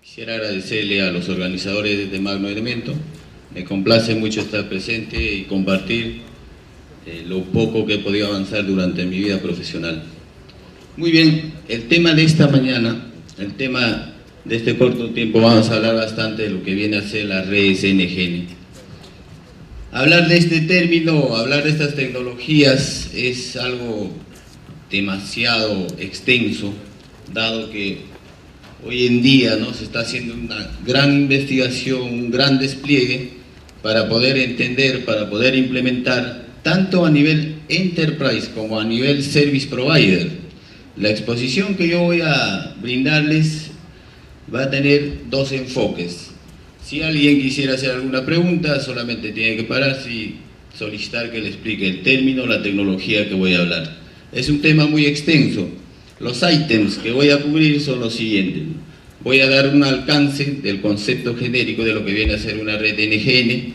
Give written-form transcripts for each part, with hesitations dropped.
Quisiera agradecerle a los organizadores de Magno Elemento. Me complace mucho estar presente y compartir lo poco que he podido avanzar durante mi vida profesional. Muy bien, el tema de esta mañana, el tema de este corto tiempo, vamos a hablar bastante de lo que viene a ser las redes NGN. Hablar de este término, hablar de estas tecnologías es algo demasiado extenso, dado que hoy en día, ¿no?, se está haciendo una gran investigación, un gran despliegue para poder entender, para poder implementar, tanto a nivel enterprise como a nivel service provider. La exposición que yo voy a brindarles va a tener dos enfoques. Si alguien quisiera hacer alguna pregunta, solamente tiene que pararse y solicitar que le explique el término, la tecnología que voy a hablar. Es un tema muy extenso. Los ítems que voy a cubrir son los siguientes. Voy a dar un alcance del concepto genérico de lo que viene a ser una red NGN.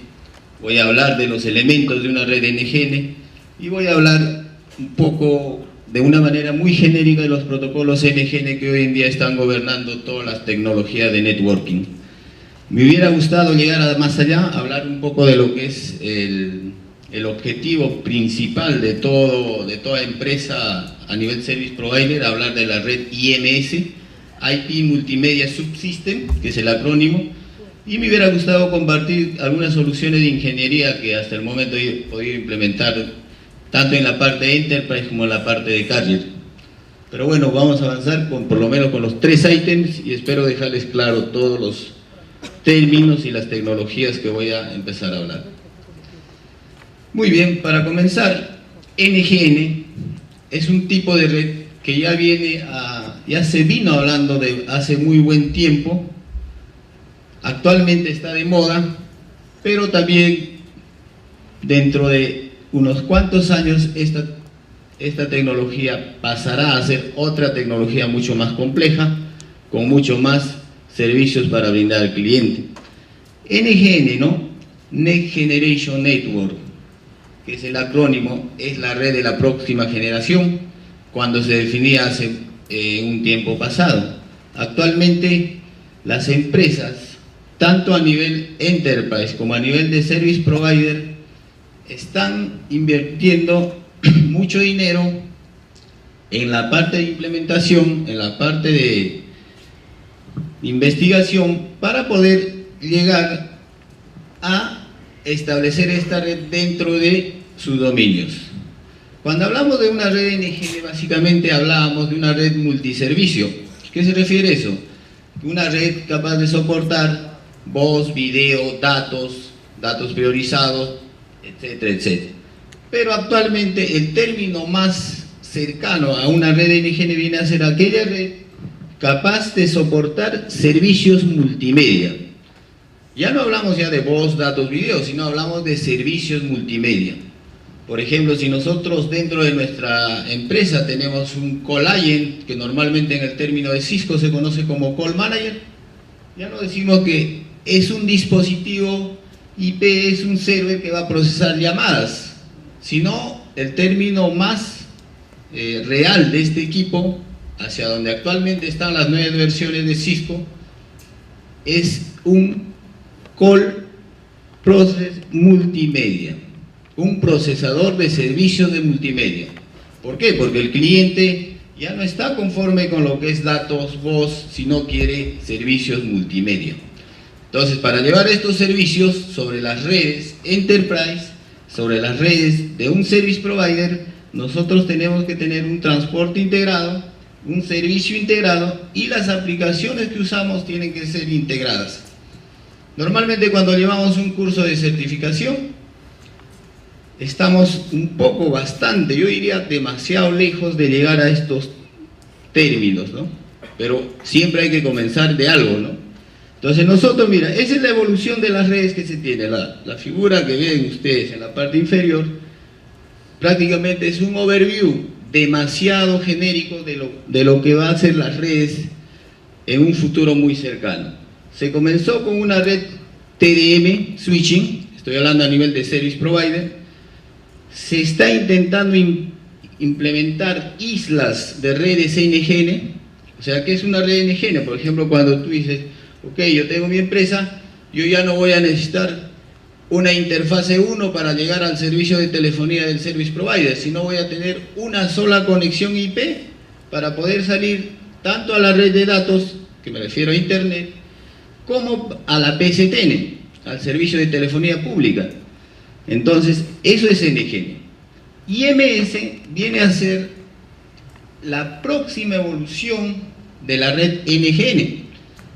Voy a hablar de los elementos de una red NGN y voy a hablar un poco de una manera muy genérica de los protocolos NGN que hoy en día están gobernando todas las tecnologías de networking. Me hubiera gustado llegar más allá, hablar un poco de lo que es el objetivo principal de toda empresa a nivel service provider, hablar de la red IMS, IP Multimedia Subsystem, que es el acrónimo, y me hubiera gustado compartir algunas soluciones de ingeniería que hasta el momento he podido implementar, tanto en la parte de Enterprise como en la parte de Carrier. Pero bueno, vamos a avanzar por lo menos con los tres ítems y espero dejarles claro todos los términos y las tecnologías que voy a empezar a hablar. Muy bien, para comenzar, NGN es un tipo de red que ya se vino hablando de hace muy buen tiempo. Actualmente está de moda, pero también dentro de unos cuantos años esta tecnología pasará a ser otra tecnología mucho más compleja, con mucho más servicios para brindar al cliente. NGN, ¿no? Next Generation Network, que es el acrónimo, es la red de la próxima generación, cuando se definía hace un tiempo pasado. Actualmente las empresas, tanto a nivel enterprise como a nivel de service provider, están invirtiendo mucho dinero en la parte de implementación, en la parte de investigación, para poder llegar a establecer esta red dentro de sus dominios. Cuando hablamos de una red NGN, básicamente hablábamos de una red multiservicio. ¿Qué se refiere a eso? Una red capaz de soportar voz, video, datos priorizados, etcétera, etcétera. Pero actualmente el término más cercano a una red NGN viene a ser aquella red capaz de soportar servicios multimedia. Ya no hablamos ya de voz, datos, video, sino hablamos de servicios multimedia. Por ejemplo, si nosotros dentro de nuestra empresa tenemos un call agent, que normalmente en el término de Cisco se conoce como call manager, ya no decimos que es un dispositivo IP, es un server que va a procesar llamadas, sino el término más real de este equipo, hacia donde actualmente están las nuevas versiones de Cisco, es un Call Process Multimedia, un procesador de servicios de multimedia. ¿Por qué? Porque el cliente ya no está conforme con lo que es datos, voz, sino quiere servicios multimedia. Entonces, para llevar estos servicios sobre las redes Enterprise, sobre las redes de un service provider, nosotros tenemos que tener un transporte integrado, un servicio integrado, y las aplicaciones que usamos tienen que ser integradas. Normalmente cuando llevamos un curso de certificación, estamos bastante, yo diría demasiado lejos de llegar a estos términos, ¿no? Pero siempre hay que comenzar de algo, ¿no? Entonces nosotros, mira, esa es la evolución de las redes que se tiene. La figura que ven ustedes en la parte inferior prácticamente es un overview demasiado genérico de lo que va a ser las redes en un futuro muy cercano. Se comenzó con una red TDM switching, estoy hablando a nivel de service provider. Se está intentando implementar islas de redes NGN. O sea, ¿qué es una red NGN? Por ejemplo, cuando tú dices, Ok, yo tengo mi empresa, yo ya no voy a necesitar una interfase 1 para llegar al servicio de telefonía del service provider, sino voy a tener una sola conexión IP para poder salir tanto a la red de datos, que me refiero a internet, como a la PSTN, al servicio de telefonía pública. Entonces, eso es NGN. IMS viene a ser la próxima evolución de la red NGN.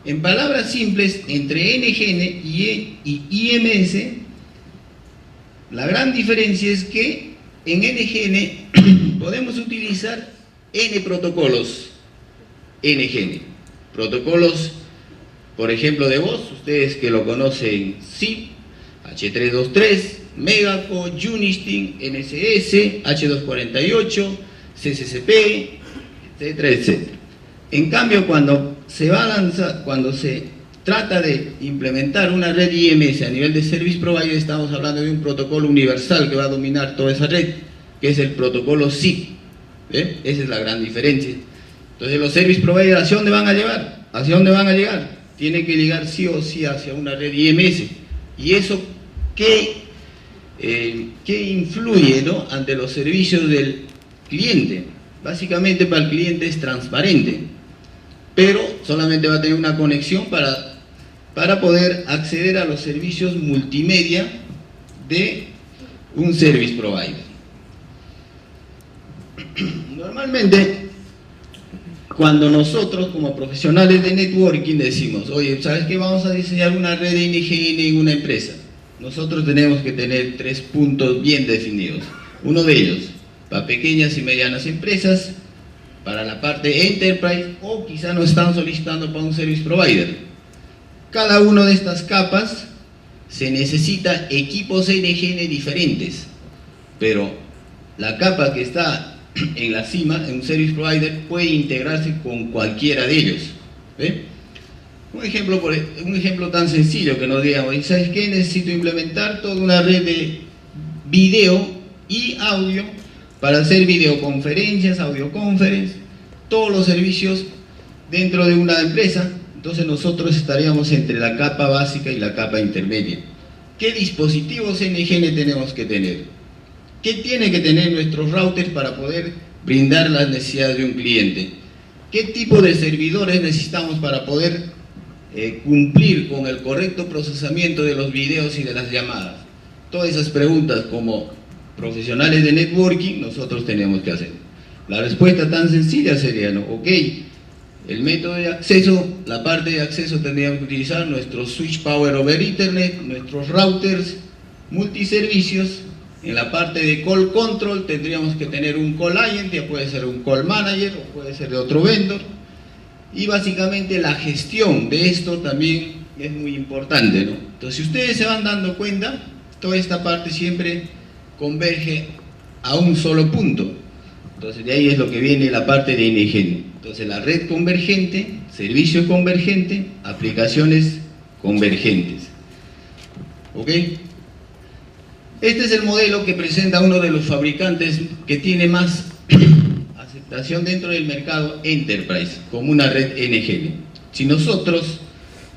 En palabras simples, entre NGN y IMS, la gran diferencia es que en NGN podemos utilizar N protocolos NGN. Protocolos, por ejemplo, de voz, ustedes que lo conocen, SIP, H323, Megaco, Unistin, NSS, H248, CCCP, etcétera, etcétera. En cambio, cuando se trata de implementar una red IMS a nivel de Service Provider, estamos hablando de un protocolo universal que va a dominar toda esa red, que es el protocolo SIP. Esa es la gran diferencia. Entonces, los Service Providers, ¿hacia dónde van a llevar? ¿Hacia dónde van a llegar? Tienen que llegar sí o sí hacia una red IMS. ¿Y eso qué influye, ¿no?, ante los servicios del cliente? Básicamente, para el cliente es transparente, pero solamente va a tener una conexión para poder acceder a los servicios multimedia de un service provider. Normalmente, cuando nosotros como profesionales de networking decimos, oye, ¿sabes qué? Vamos a diseñar una red de NGN en una empresa. Nosotros tenemos que tener 3 puntos bien definidos. Uno de ellos, para pequeñas y medianas empresas, para la parte enterprise, o quizá nos están solicitando para un service provider. Cada una de estas capas se necesita equipos NGN diferentes, pero la capa que está en la cima, en un service provider, puede integrarse con cualquiera de ellos. ¿Ve? Un ejemplo tan sencillo que nos digamos, ¿sabes qué? Necesito implementar toda una red de video y audio para hacer videoconferencias, audioconferencias, todos los servicios dentro de una empresa. Entonces nosotros estaríamos entre la capa básica y la capa intermedia. ¿Qué dispositivos NGN tenemos que tener? ¿Qué tiene que tener nuestros routers para poder brindar las necesidades de un cliente? ¿Qué tipo de servidores necesitamos para poder cumplir con el correcto procesamiento de los videos y de las llamadas? Todas esas preguntas, como profesionales de networking, nosotros tenemos que hacer. La respuesta tan sencilla sería, ¿no? Ok, el método de acceso, la parte de acceso tendríamos que utilizar nuestros switch power over Ethernet, nuestros routers multiservicios. En la parte de call control tendríamos que tener un call agent, ya puede ser un call manager o puede ser de otro vendor. Y básicamente la gestión de esto también es muy importante, ¿no? Entonces, si ustedes se van dando cuenta, toda esta parte siempre converge a un solo punto. Entonces, de ahí es lo que viene la parte de NGN. Entonces, la red convergente, servicio convergente, aplicaciones convergentes. ¿Ok? Este es el modelo que presenta uno de los fabricantes que tiene más aceptación dentro del mercado enterprise, como una red NGN. Si nosotros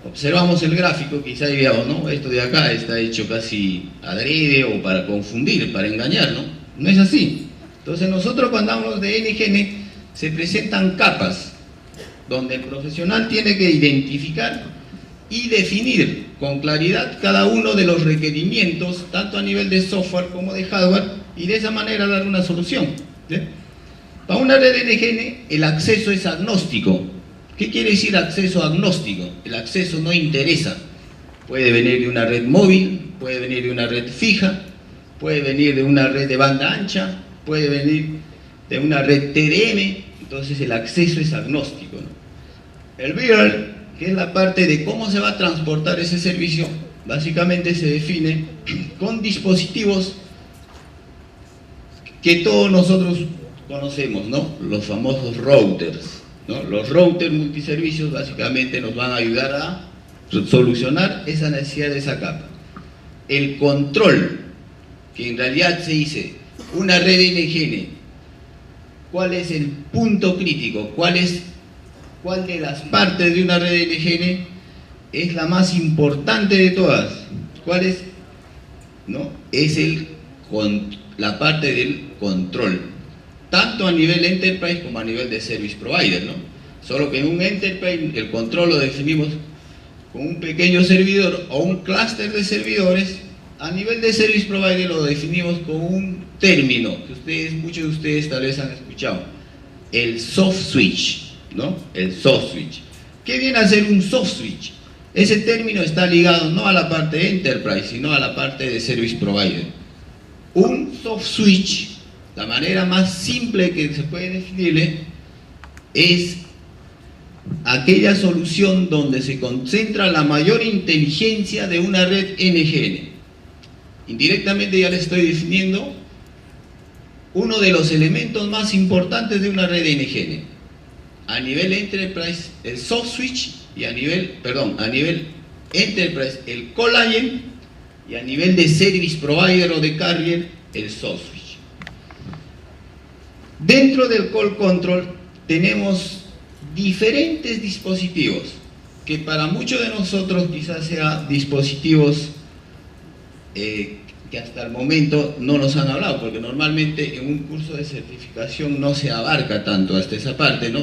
observamos el gráfico, quizá diríamos, no, esto de acá está hecho casi adrede o para confundir, para engañar, ¿no? No es así. Entonces nosotros, cuando hablamos de NGN, se presentan capas donde el profesional tiene que identificar y definir con claridad cada uno de los requerimientos, tanto a nivel de software como de hardware, y de esa manera dar una solución. ¿Sí? Para una red NGN, el acceso es agnóstico. ¿Qué quiere decir acceso agnóstico? El acceso no interesa. Puede venir de una red móvil, puede venir de una red fija, puede venir de una red de banda ancha, puede venir de una red TDM. Entonces el acceso es agnóstico, ¿no? El bearer, que es la parte de cómo se va a transportar ese servicio, básicamente se define con dispositivos que todos nosotros conocemos, ¿no? Los famosos routers, ¿no? Los routers multiservicios básicamente nos van a ayudar a solucionar esa necesidad de esa capa. El control, que en realidad se dice una red NGN, ¿cuál es el punto crítico? ¿Cuál de las partes de una red NGN es la más importante de todas. ¿Cuál es? ¿No? Es la parte del control, tanto a nivel enterprise como a nivel de service provider, ¿no? Solo que en un enterprise el control lo definimos con un pequeño servidor o un clúster de servidores. A nivel de service provider lo definimos con un término que muchos de ustedes tal vez han escuchado, el soft switch, ¿no? El soft switch. ¿Qué viene a ser un soft switch? Ese término está ligado no a la parte de enterprise, sino a la parte de service provider. Un soft switch, la manera más simple que se puede definirle, es aquella solución donde se concentra la mayor inteligencia de una red NGN. Indirectamente ya le estoy definiendo uno de los elementos más importantes de una red NGN. A nivel enterprise, el soft switch, y a nivel enterprise, el call agent, y a nivel de service provider o de carrier, el soft switch. Dentro del call control tenemos diferentes dispositivos, que para muchos de nosotros quizás sean dispositivos que hasta el momento no nos han hablado, porque normalmente en un curso de certificación no se abarca tanto hasta esa parte, ¿no?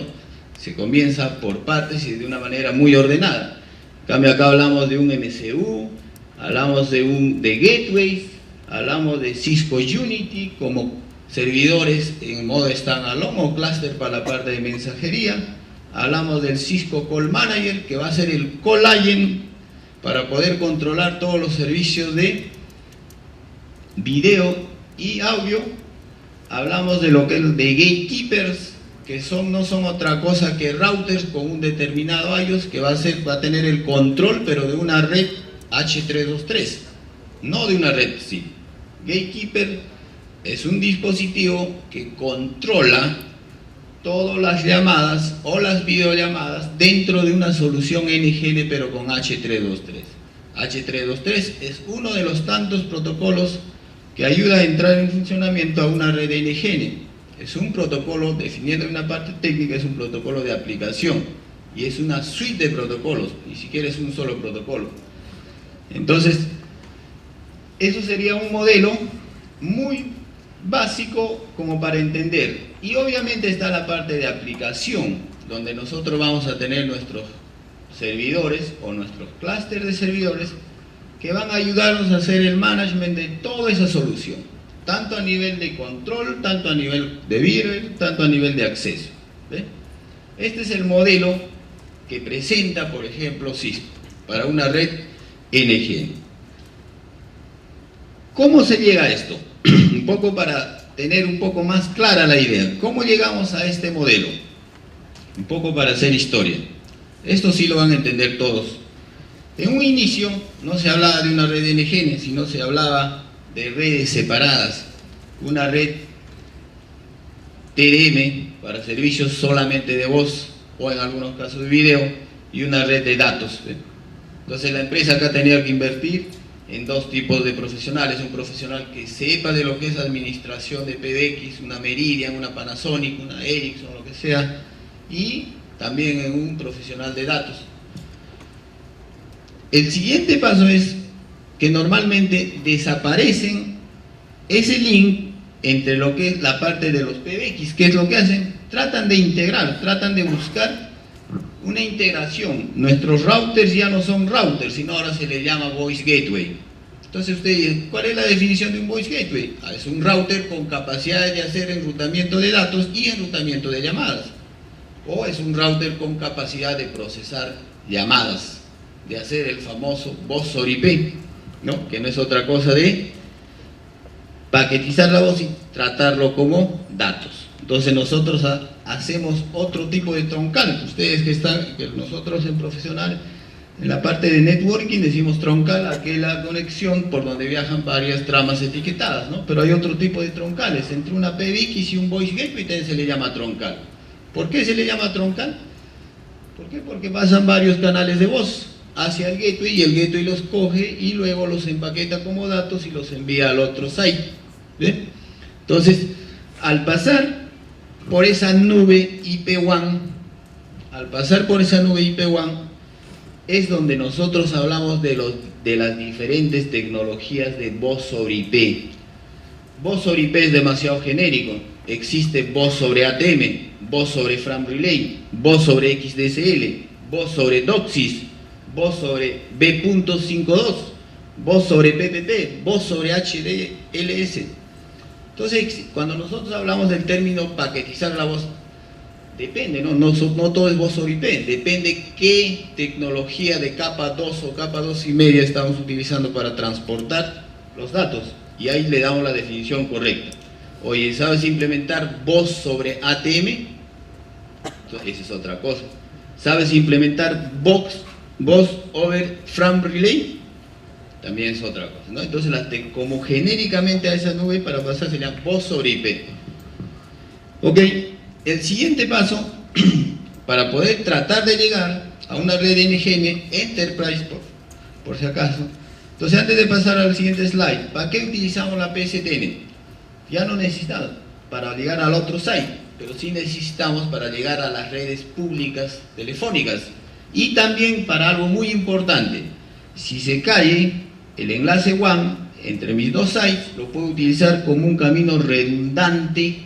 Se comienza por partes y de una manera muy ordenada. En cambio acá hablamos de un MCU, hablamos de gateways, hablamos de Cisco Unity como servidores en modo standalone o cluster para la parte de mensajería. Hablamos del Cisco Call Manager, que va a ser el call agent para poder controlar todos los servicios de video y audio. Hablamos de lo que es de gatekeepers, que no son otra cosa que routers con un determinado IOS que va a tener el control, pero de una red H323, no de una red SIP. Gatekeeper es un dispositivo que controla todas las llamadas o las videollamadas dentro de una solución NGN, pero con H323. H323 es uno de los tantos protocolos que ayuda a entrar en funcionamiento a una red NGN. Es un protocolo, definiendo una parte técnica, es un protocolo de aplicación y es una suite de protocolos, ni siquiera es un solo protocolo. Entonces, eso sería un modelo muy básico como para entender. Y obviamente está la parte de aplicación, donde nosotros vamos a tener nuestros servidores o nuestros clústeres de servidores que van a ayudarnos a hacer el management de toda esa solución, tanto a nivel de control, tanto a nivel de virus, tanto a nivel de acceso. ¿Ve? Este es el modelo que presenta, por ejemplo, Cisco para una red NGN. ¿Cómo se llega a esto? Un poco para tener un poco más clara la idea. ¿Cómo llegamos a este modelo? Un poco para hacer historia. Esto sí lo van a entender todos. En un inicio no se hablaba de una red NGN, sino se hablaba de redes separadas. Una red TDM para servicios solamente de voz o en algunos casos de video, y una red de datos. Entonces la empresa acá tenía que invertir en dos tipos de profesionales: un profesional que sepa de lo que es administración de PBX, una Meridian, una Panasonic, una Ericsson, lo que sea, y también en un profesional de datos. El siguiente paso es que normalmente desaparecen ese link entre lo que es la parte de los PBX. ¿Qué es lo que hacen? Tratan de integrar, tratan de buscar una integración. Nuestros routers ya no son routers, sino ahora se les llama Voice Gateway. Entonces ustedes dicen, ¿cuál es la definición de un Voice Gateway? Es un router con capacidades de hacer enrutamiento de datos y enrutamiento de llamadas. O es un router con capacidad de procesar llamadas, de hacer el famoso voz over IP, ¿no? Que no es otra cosa de paquetizar la voz y tratarlo como datos. Entonces nosotros hacemos otro tipo de troncal. Ustedes que nosotros en profesional, en la parte de networking decimos troncal, aquella conexión por donde viajan varias tramas etiquetadas, ¿no? Pero hay otro tipo de troncales. Entre una PBX y un Voice Gateway también se le llama troncal. ¿Por qué se le llama troncal? ¿Por qué? Porque pasan varios canales de voz hacia el gateway y el gateway los coge y luego los empaqueta como datos y los envía al otro site. ¿Bien? Entonces, al pasar por esa nube IP1, es donde nosotros hablamos de las diferentes tecnologías de voz sobre IP. Voz sobre IP es demasiado genérico. Existe voz sobre ATM, voz sobre FRAM Relay, voz sobre XDSL, voz sobre DOCSIS, voz sobre B.52, voz sobre PPP, voz sobre HDLS. Entonces, cuando nosotros hablamos del término paquetizar la voz, depende, no todo es voz sobre IP, depende qué tecnología de capa 2 o capa 2,5 estamos utilizando para transportar los datos, y ahí le damos la definición correcta. Oye, ¿sabes implementar voz sobre ATM? Esa es otra cosa. ¿Sabes implementar voz over FRAM Relay? También es otra cosa, ¿no? Entonces, como genéricamente a esa nube para pasar sería voz sobre IP. Ok, el siguiente paso, para poder tratar de llegar a una red NGN Enterprise, por si acaso. Entonces, antes de pasar al siguiente slide, ¿para qué utilizamos la PSTN? Ya no necesitamos para llegar al otro site, pero sí necesitamos para llegar a las redes públicas telefónicas. Y también para algo muy importante, si se cae el enlace WAN entre mis dos sites, lo puedo utilizar como un camino redundante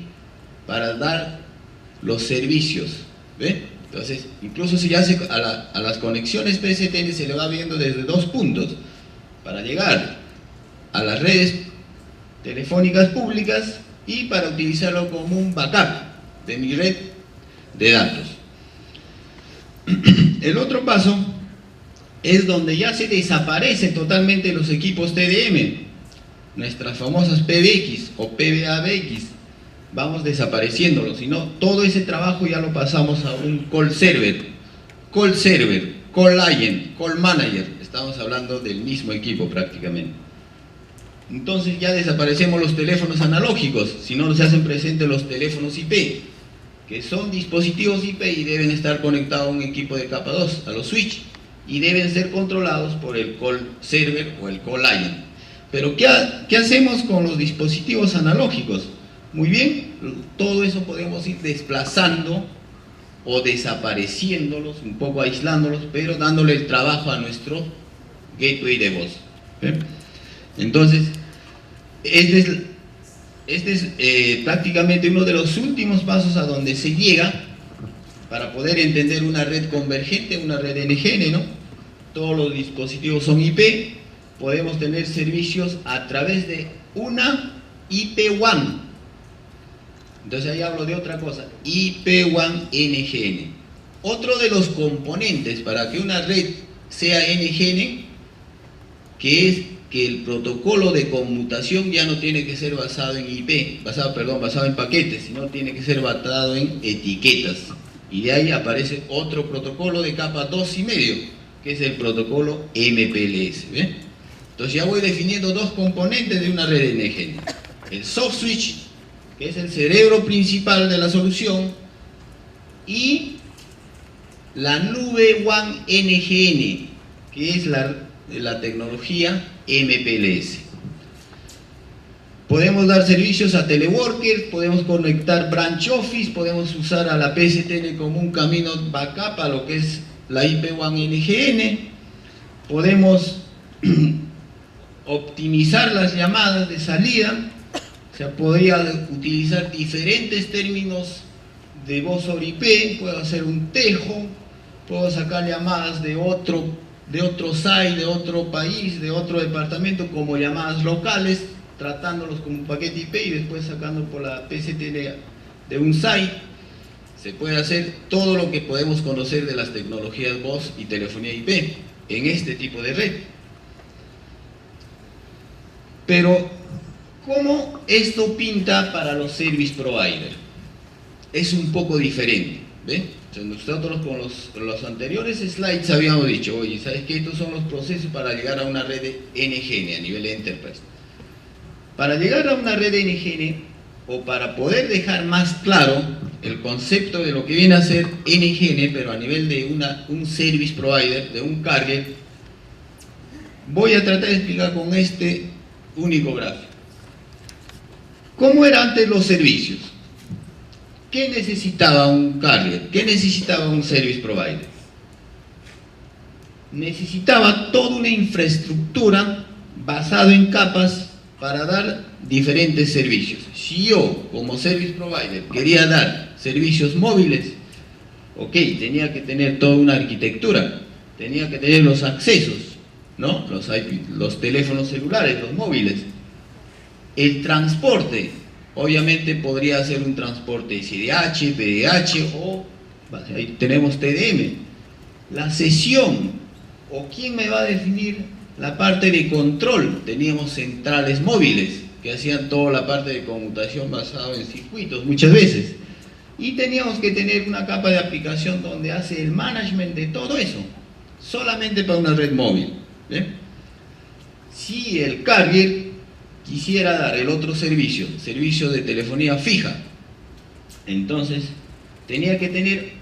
para dar los servicios. ¿Ve? Entonces, incluso si ya a las conexiones PSTN se le va viendo desde dos puntos, para llegar a las redes telefónicas públicas y para utilizarlo como un backup de mi red de datos. El otro paso es donde ya se desaparecen totalmente los equipos TDM, nuestras famosas PBX o PBABX, vamos desapareciéndolos, sino todo ese trabajo ya lo pasamos a un call server, call client, call manager, estamos hablando del mismo equipo prácticamente. Entonces ya desaparecemos los teléfonos analógicos, si no se hacen presentes los teléfonos IP, que son dispositivos IP y deben estar conectados a un equipo de capa 2, a los switch, y deben ser controlados por el call server o el call client. Pero ¿qué hacemos con los dispositivos analógicos? Muy bien, todo eso podemos ir desplazando o desapareciéndolos, un poco aislándolos, pero dándole el trabajo a nuestro gateway de voz. ¿Ven? Entonces, este es prácticamente uno de los últimos pasos a donde se llega para poder entender una red convergente, una red NGN, ¿no? Todos los dispositivos son IP, podemos tener servicios a través de una IP WAN. Entonces ahí hablo de otra cosa, IP WAN NGN. Otro de los componentes para que una red sea NGN, que es que el protocolo de conmutación ya no tiene que ser basado en IP, basado en paquetes, sino tiene que ser basado en etiquetas. Y de ahí aparece otro protocolo de capa 2,5, que es el protocolo MPLS. ¿Ve? Entonces ya voy definiendo dos componentes de una red NGN. El soft switch, que es el cerebro principal de la solución, y la nube WAN NGN, que es la tecnología MPLS. Podemos dar servicios a teleworkers, podemos conectar branch office, podemos usar a la PSTN como un camino backup a lo que es la IP WAN NGN, podemos optimizar las llamadas de salida, o sea, podría utilizar diferentes términos de voz sobre IP, puedo hacer un tejo, puedo sacar llamadas de otro site, de otro país, de otro departamento como llamadas locales, tratándolos como un paquete IP y después sacando por la PSTN de un site. Se puede hacer todo lo que podemos conocer de las tecnologías voz y telefonía IP en este tipo de red. Pero, ¿cómo esto pinta para los service providers? Es un poco diferente, ¿ve? Nosotros con los anteriores slides habíamos dicho, oye, ¿sabes qué? Estos son los procesos para llegar a una red NGN a nivel de Enterprise. Para llegar a una red NGN, o para poder dejar más claro el concepto de lo que viene a ser NGN, pero a nivel de un service provider, de un carrier, voy a tratar de explicar con este único gráfico. ¿Cómo eran antes los servicios? ¿Qué necesitaba un carrier? ¿Qué necesitaba un service provider? necesitaba toda una infraestructura basada en capas para dar diferentes servicios. Si yo, como service provider, quería dar servicios móviles, ok, tenía que tener toda una arquitectura, tenía que tener los accesos, ¿no? Los teléfonos celulares, los móviles. El transporte, obviamente podría ser un transporte SDH, PDH o ahí tenemos TDM. La sesión, o quién me va a definir la parte de control. Teníamos centrales móviles que hacían toda la parte de conmutación basada en circuitos muchas veces. Y teníamos que tener una capa de aplicación donde hace el management de todo eso, solamente para una red móvil. Si el carrier quisiera dar el otro servicio, servicio de telefonía fija, entonces tenía que tener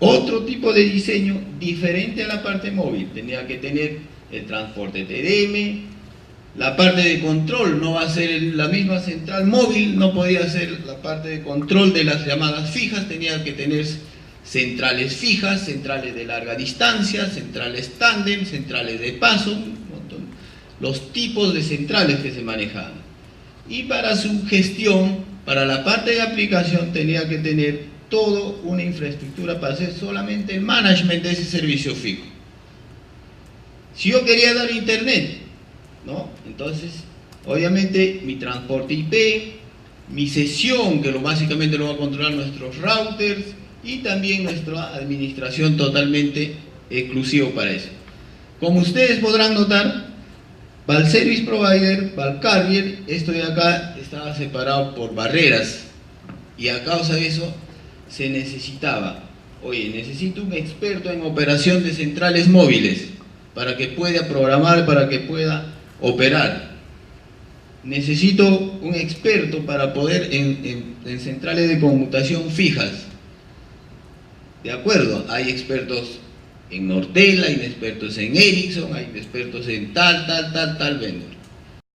otro tipo de diseño diferente a la parte móvil. Tenía que tener el transporte TDM, la parte de control no va a ser la misma central móvil, no podía ser la parte de control de las llamadas fijas, tenía que tener centrales fijas, centrales de larga distancia, centrales tándem, centrales de paso, los tipos de centrales que se manejaban. Y para su gestión, para la parte de aplicación, tenía que tener toda una infraestructura para hacer solamente el management de ese servicio fijo. Si yo quería dar internet, ¿no? Entonces, obviamente, mi transporte IP, mi sesión, que básicamente lo va a controlar nuestros routers, y también nuestra administración totalmente exclusivo para eso. Como ustedes podrán notar, para el service provider, para el carrier, esto de acá estaba separado por barreras, y a causa de eso se necesitaba, oye, necesito un experto en operación de centrales móviles para que pueda programar, para que pueda operar. Necesito un experto para poder en centrales de conmutación fijas. De acuerdo, hay expertos en Nortel, hay expertos en Ericsson, hay expertos en tal vendor.